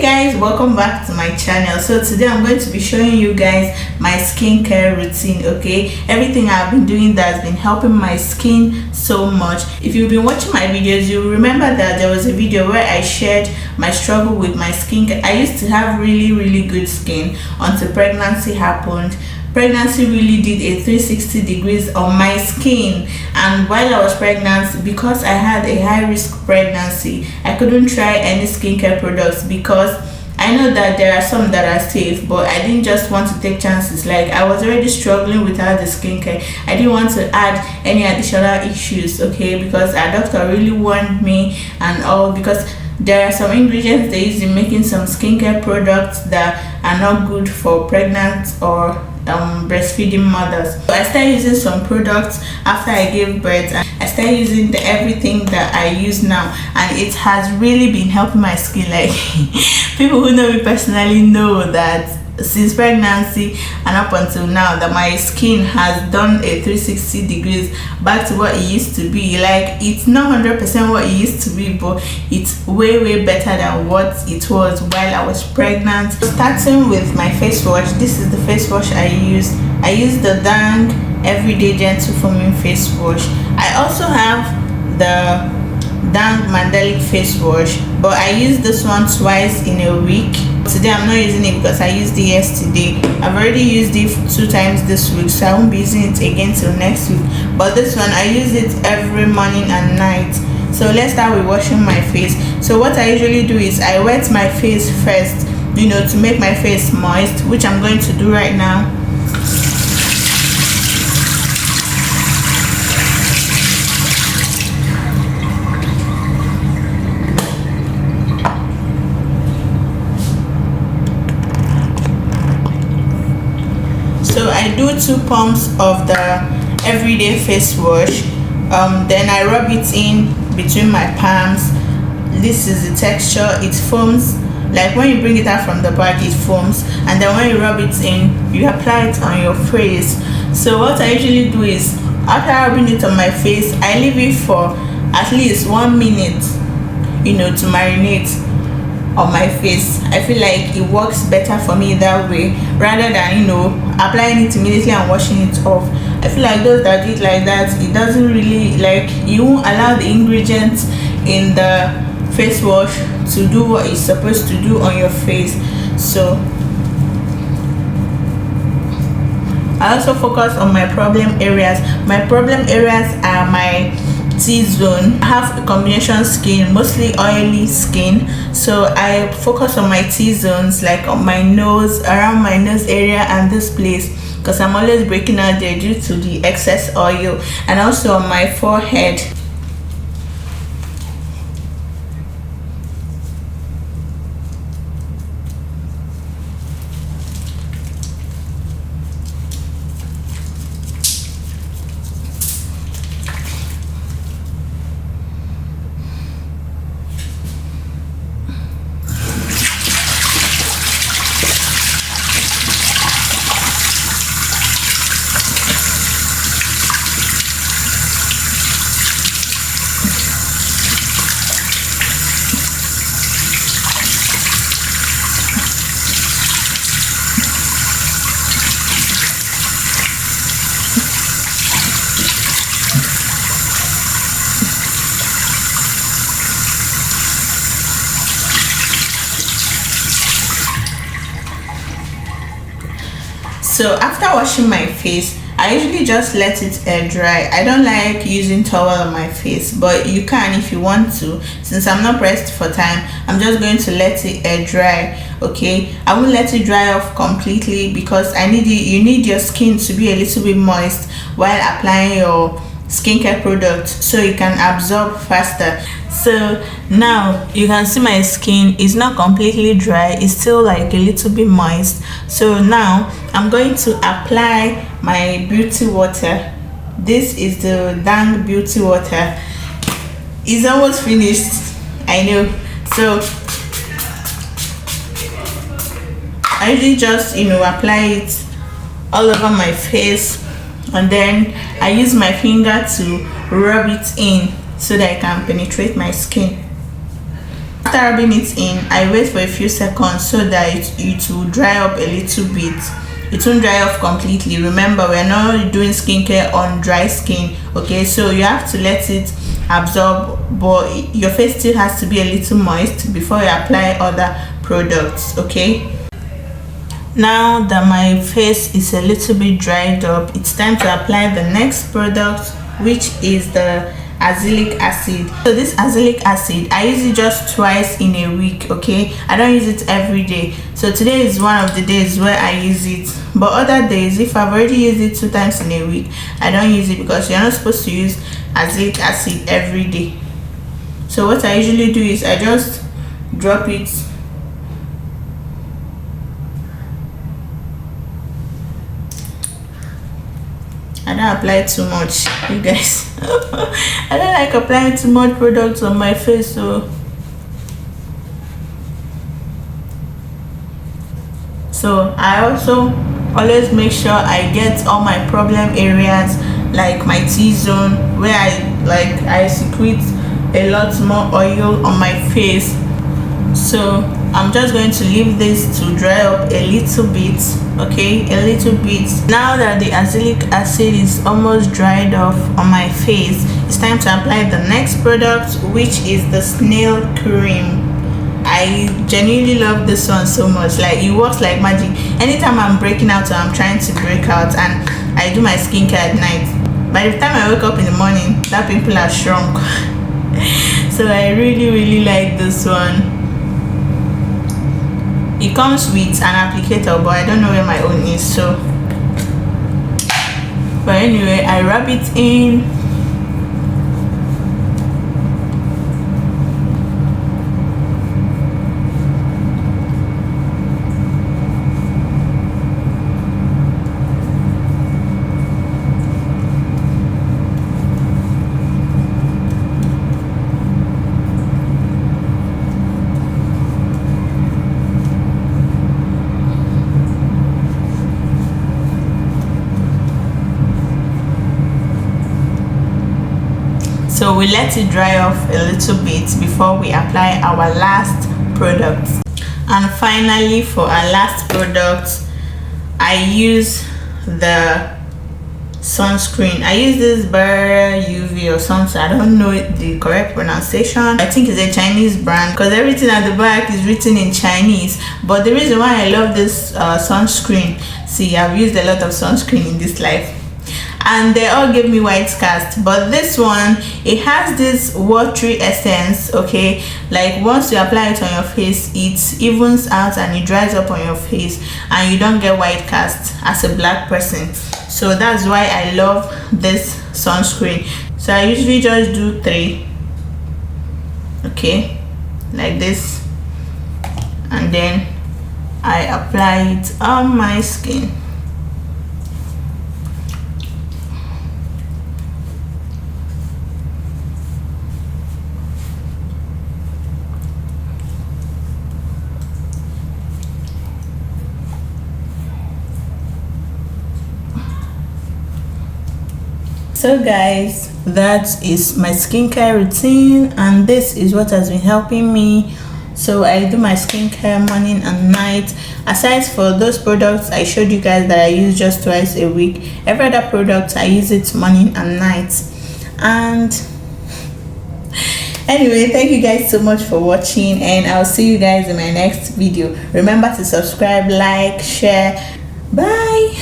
Guys, welcome back to my channel. So today I'm going to be showing you guys my skincare routine. Okay, everything I've been doing that has been helping my skin so much. If you've been watching my videos, you remember that there was a video where I shared my struggle with my skincare. I used to have really good skin until pregnancy happened. Pregnancy really did a 360 degrees on my skin, and while I was pregnant, because I had a high risk pregnancy, I couldn't try any skincare products because I know that there are some that are safe, but I didn't just want to take chances. Like, I was already struggling without the skincare. I didn't want to add any additional issues, okay, because our doctor really warned me and all, because there are some ingredients they use in making some skincare products that are not good for pregnant or breastfeeding mothers. So I started using some products after I gave birth, and I started using everything that I use now, and it has really been helping my skin. Like, people who know me personally know that since pregnancy and up until now, that my skin has done a 360 degrees back to what it used to be. Like, it's not 100% what it used to be, but it's way better than what it was while I was pregnant. Starting with my face wash, this is the face wash I use. I use the Dang Everyday Gentle Foaming Face Wash. I also have the Dang Mandelic Face Wash, but I use this one twice in a week. Today I'm not using it because I used it yesterday. I've already used it 2 times this week, so I won't be using it again till next week. But this one, I use it every morning and night. So let's start with washing my face. So what I usually do is I wet my face first, to make my face moist, which I'm going to do right now. So I do 2 pumps of the everyday face wash, then I rub it in between my palms. This is the texture. It foams. Like, when you bring it out from the bag, it foams, and then when you rub it in, you apply it on your face. So what I usually do is, after rubbing it on my face, I leave it for at least 1 minute, to marinate on my face. I feel like it works better for me that way, rather than applying it immediately and washing it off. I feel like those that do it like that, it doesn't really, like, you won't allow the ingredients in the face wash to do what it's supposed to do on your face. So I also focus on my problem areas. My problem areas are my T-zone. I have a combination skin, mostly oily skin, so I focus on my T-zones, like on my nose, around my nose area, and this place, because I'm always breaking out there due to the excess oil, and also on my forehead. So after washing my face, I usually just let it air dry. I don't like using towel on my face, but you can if you want to. Since I'm not pressed for time, I'm just going to let it air dry. Okay, I won't let it dry off completely, because you need your skin to be a little bit moist while applying your skincare product, so it can absorb faster. So now you can see my skin is not completely dry, it's still like a little bit moist. So now I'm going to apply my beauty water. This is the Dang beauty water. It's almost finished, I know. So I usually just apply it all over my face, and then I use my finger to rub it in so that it can penetrate my skin. After rubbing it in, I wait for a few seconds so that it will dry up a little bit. It won't dry off completely. Remember, we're not doing skincare on dry skin, okay? So you have to let it absorb, but your face still has to be a little moist before you apply other products, okay? Now that my face is a little bit dried up, it's time to apply the next product, which is the azelaic acid. So this azelaic acid, I use it just twice in a week, okay? I don't use it every day. So today is one of the days where I use it, but other days, if I've already used it 2 times in a week, I don't use it, because you're not supposed to use azelaic acid every day. So what I usually do is I just drop it I don't apply too much, you guys. I don't like applying too much products on my face, so I also always make sure I get all my problem areas, like my T-zone, where I secrete a lot more oil on my face. So I'm just going to leave this to dry up a little bit, okay? A little bit. Now that the azelaic acid is almost dried off on my face, it's time to apply the next product, which is the snail cream. I genuinely love this one so much. Like, it works like magic. Anytime I'm breaking out or I'm trying to break out and I do my skincare at night, by the time I wake up in the morning, that pimple has shrunk. So I really like this one. It comes with an applicator, but I don't know where my own is, so but anyway, I rub it in. So we let it dry off a little bit before we apply our last product. And finally, for our last product, I use the sunscreen. I use this Barrier UV or something. I don't know the correct pronunciation. I think it's a Chinese brand, because everything at the back is written in Chinese. But the reason why I love this sunscreen, see, I've used a lot of sunscreen in this life, and they all give me white cast, but this one, it has this watery essence, okay? Like, once you apply it on your face, it evens out and it dries up on your face, and you don't get white cast as a black person. So that's why I love this sunscreen. So I usually just do 3, okay, like this, and then I apply it on my skin. So guys, that is my skincare routine, and this is what has been helping me. So I do my skincare morning and night. Aside for those products I showed you guys that I use just twice a week, every other product I use it morning and night. And anyway, thank you guys so much for watching, and I'll see you guys in my next video. Remember to subscribe, like, share. Bye.